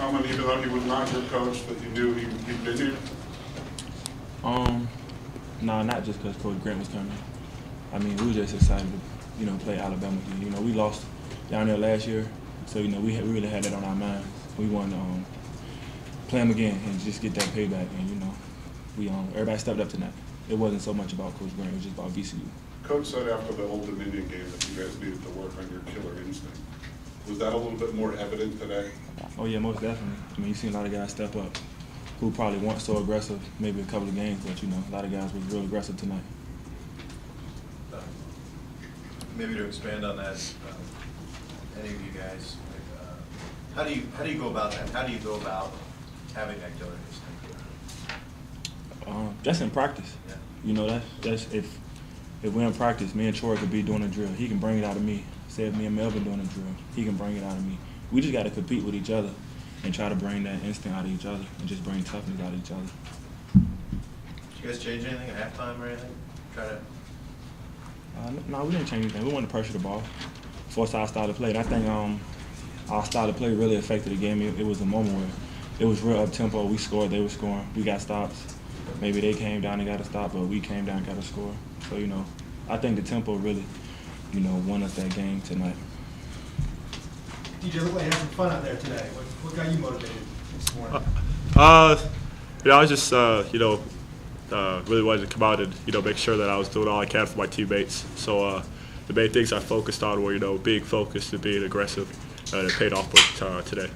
coming, even though he was not your coach, that you knew he'd been here? No, not just because Coach Grant was coming. I mean, we were just excited to, play Alabama again. We lost down there last year, so, we really had that on our minds. We wanted to play them again and just get that payback. And, everybody stepped up tonight. It wasn't so much about Coach Grant, it was just about VCU. Coach said after the Old Dominion game that you guys needed to work on your killer instinct. Was that a little bit more evident today? Oh, yeah, most definitely. You've seen a lot of guys step up who probably weren't so aggressive maybe a couple of games, but, a lot of guys was real aggressive tonight. Maybe to expand on that, any of you guys, how do you go about that? How do you go about having that killer instinct? That's in practice. Yeah. That's if we're in practice, me and Troy could be doing a drill. He can bring it out of me. Say if me and Melvin doing a drill, he can bring it out of me. We just got to compete with each other and try to bring that instinct out of each other and just bring toughness out of each other. Did you guys change anything at halftime or anything? Try to. No, we didn't change anything. We wanted to pressure the ball, force our style of play. And I think our style of play really affected the game. It was a moment where it was real up-tempo. We scored, they were scoring. We got stops. Maybe they came down and got a stop, but we came down and got a score. So, I think the tempo really, won us that game tonight. DJ, looked like you had some fun out there today. What got you motivated this morning? I was just, really wanted to come out and, make sure that I was doing all I can for my teammates. So the main things I focused on were, being focused and being aggressive, and it paid off today.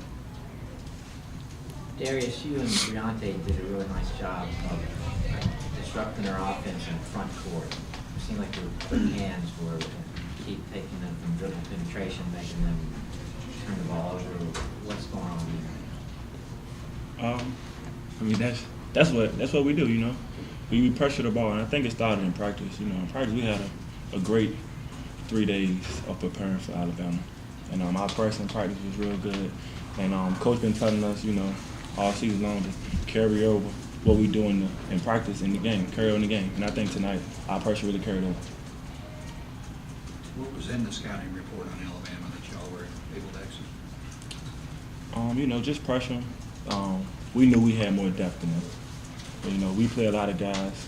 Darius, you and Briante did a really nice job of disrupting their offense in front court. It seemed like your quick hands were keep taking them from dribble penetration, making them turn the ball over. What's going on there? That's what we do, We pressure the ball, and I think it started in practice. In practice we had a great 3 days of preparing for Alabama. And our first practice was real good. And Coach been telling us, all season long to carry over what we do in practice in the game, carry over in the game. And I think tonight our pressure really carried over. What was in the scouting report on Alabama that y'all were able to execute? Just pressure. We knew we had more depth than them. But, we play a lot of guys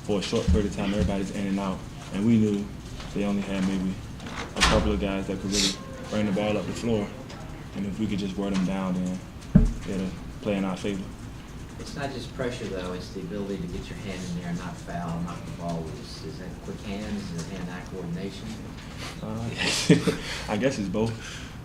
for a short period of time. Everybody's in and out. And we knew they only had maybe a couple of guys that could really bring the ball up the floor. And if we could just wear them down, then it'll play in our favor. It's not just pressure, though. It's the ability to get your hand in there and not foul, knock the ball loose. Is that quick hands? Is it hand-eye coordination? I guess it's both.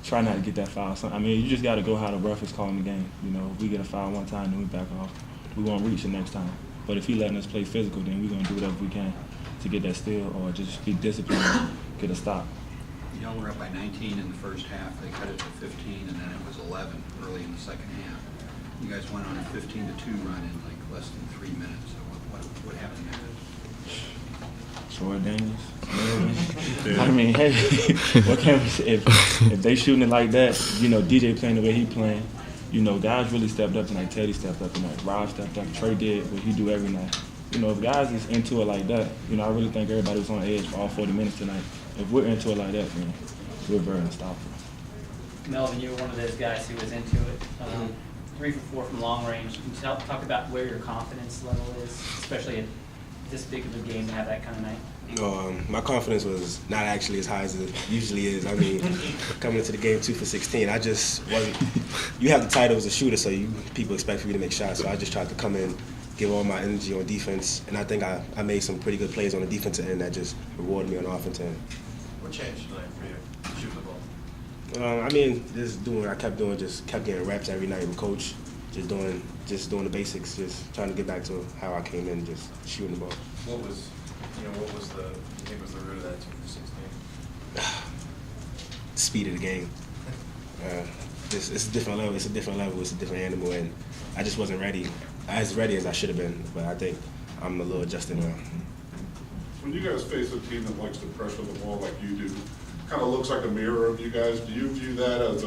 Try not to get that foul. You just got to go how the ref is calling the game. If we get a foul one time, then we back off. We won't reach the next time. But if he letting us play physical, then we're going to do whatever we can to get that steal or just be disciplined and get a stop. Y'all were up by 19 in the first half. They cut it to 15, and then it was 11 early in the second half. You guys went on a 15-2 run in like less than 3 minutes. So what happened there? Troy Daniels. Hey, what can we say? If they shooting it like that, DJ playing the way he playing, guys really stepped up tonight. Teddy stepped up tonight. Rob stepped up. Trey did what he do every night. If guys is into it like that, I really think everybody was on edge for all 40 minutes tonight. If we're into it like that, then we're very unstoppable. Melvin, you were one of those guys who was into it. 3 for 4 from long range. Can you talk about where your confidence level is, especially at this big of a game to have that kind of night? My confidence was not actually as high as it usually is. Coming into the game 2 for 16, I just wasn't. You have the title as a shooter, so people expect me to make shots. So I just tried to come in, give all my energy on defense, and I think I made some pretty good plays on the defensive end that just rewarded me on the offensive end. What changed tonight for you shooting the ball? Just doing what I kept doing, just kept getting reps every night with Coach, just doing the basics, just trying to get back to how I came in, just shooting the ball. What was the root of that 2 for 16? Speed of the game. It's a different level. It's a different level. It's a different animal, and I just wasn't ready as I should have been. But I think I'm a little adjusted now. When you guys face a team that likes to pressure the ball like you do, kind of looks like a mirror of you guys. Do you view that as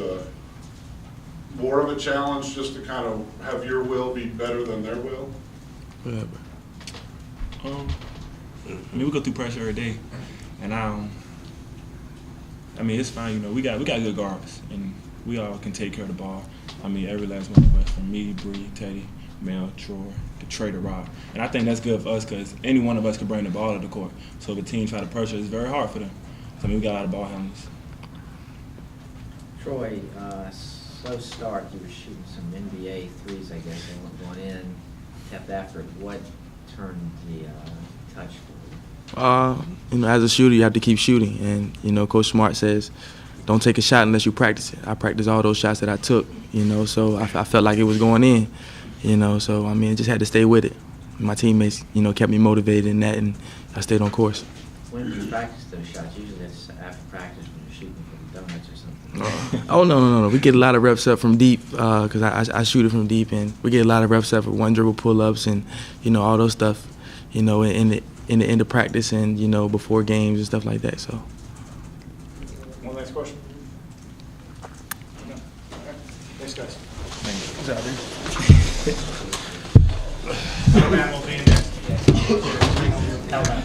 more of a challenge, just to kind of have your will be better than their will? Whatever. We go through pressure every day, and it's fine. We got good guards, and we all can take care of the ball. I mean, every last one of us, from me, Bree, Teddy, Mel, Troy, the Trader, Rob. And I think that's good for us because any one of us can bring the ball to the court. So if a team try to pressure, it's very hard for them. So I mean, we got a lot of ball handlers. Troy, slow start, you were shooting some NBA threes, I guess, they weren't going in, kept after it. What turned the touch for you? You know, as a shooter, you have to keep shooting. And, you know, Coach Smart says, don't take a shot unless you practice it. I practiced all those shots that I took, you know, so I felt like it was going in, you know. So, I mean, I just had to stay with it. My teammates, you know, kept me motivated in that, and I stayed on course. When do you practice those shots? Usually that's after practice when you're shooting for the donuts or something. Oh, no. We get a lot of reps up from deep because I shoot it from deep, and we get a lot of reps up for one dribble pull-ups and, you know, all those stuff, you know, in the end of practice and, you know, before games and stuff like that. So. One last question. No. All right. Thanks, guys. Man will be in there.